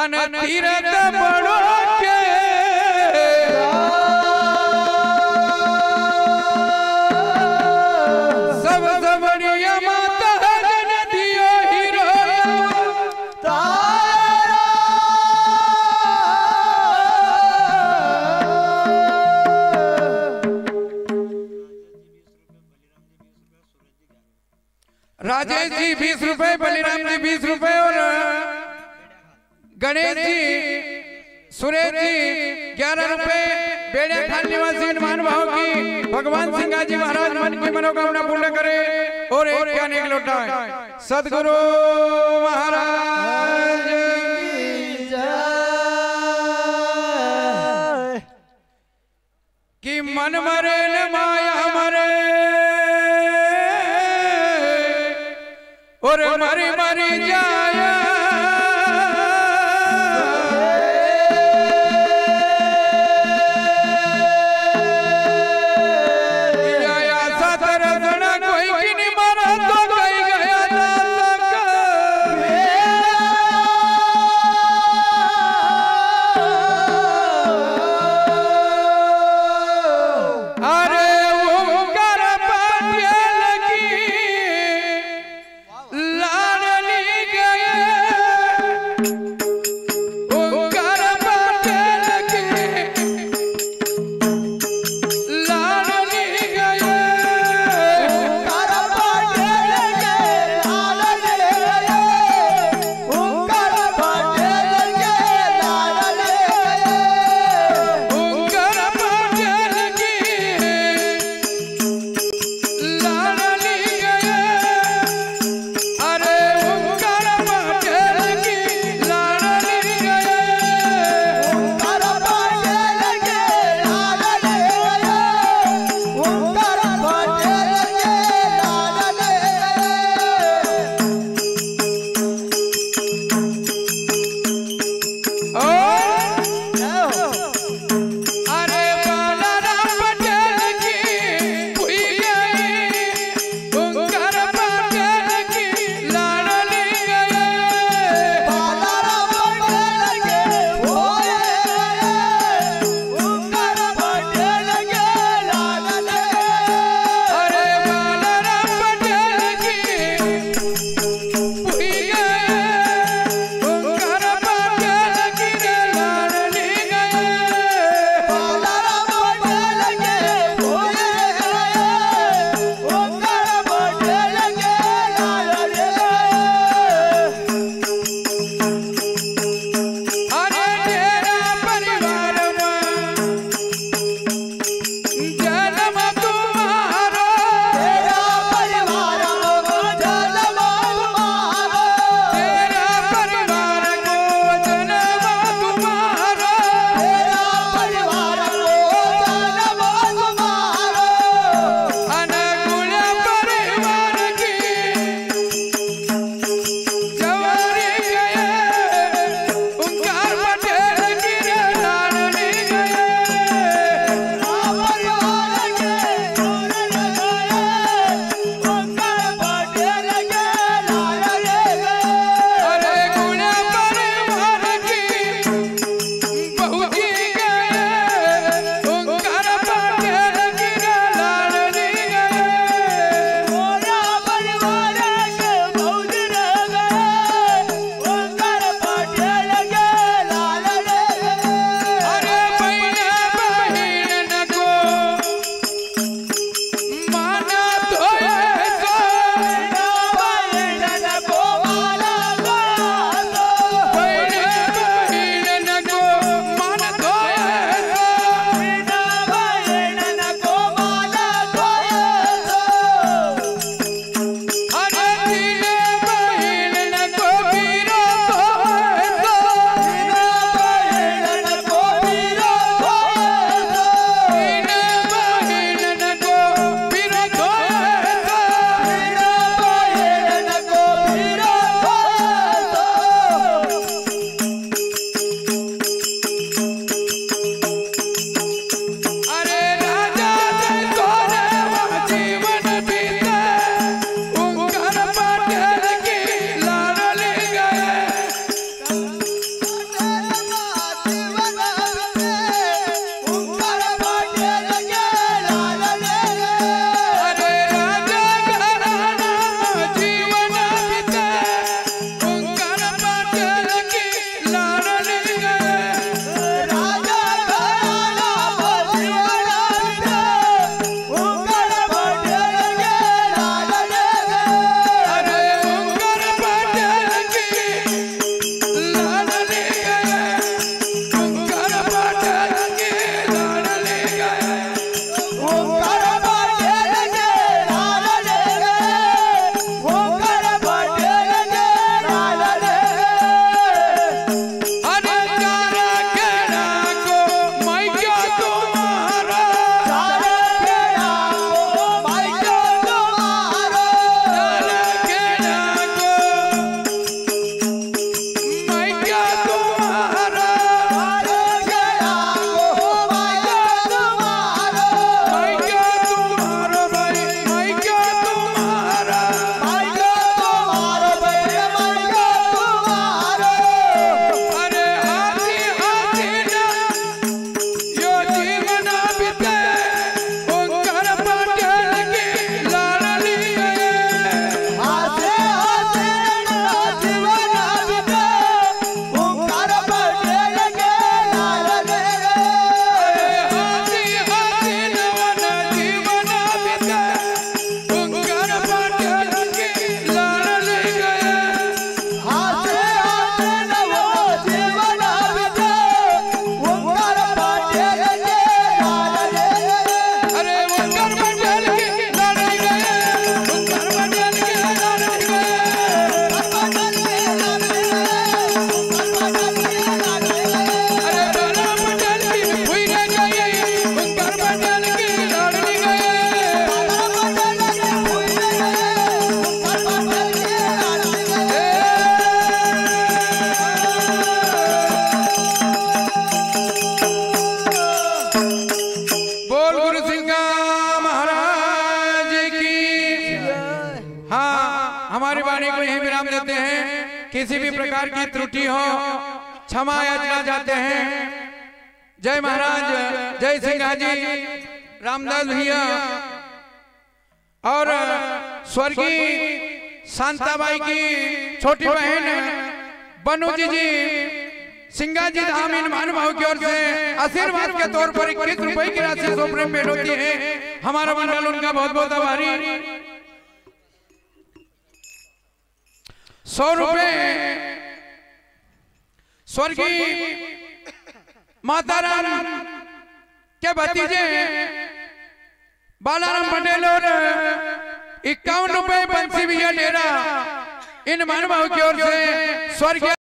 अन तीरथ बड़ो के सब सबड़िया माता जन दियो हीरो राजेश जी 20 रुपए, बलिराम जी 20 रुपए और गणेश जी सुरेश जी 11 रुपए। बेड़े खान निवासी महानुभाव की भगवान सिंगा जी महाराज मन की मनोकामना पूर्ण करे और एक ज्ञान एक लोटा सदगुरु महाराज की जय। कि मन मरे न माया मरे और मरी मरी जाया हमारी वाणी को यही विराम देते हैं। किसी भी प्रकार की त्रुटि हो क्षमा याचना चाहते हैं। जय महाराज, जय सिंह जी, रामदास भैया और स्वर्गीय शांताबाई की छोटी बहन बनुजी जी सिंगा जी धाम इन महानुभाव की ओर से आशीर्वाद के तौर पर 21 रुपए की राशि सौंपने भेंट होती है। हमारा मंडल उनका बहुत बहुत आभारी। 100 रुपए स्वर्गीय माताराम के भतीजे बालाराम पटेल और 51 रुपए बंसी भैया डेरा इन महानुभाव की ओर से स्वर्गीय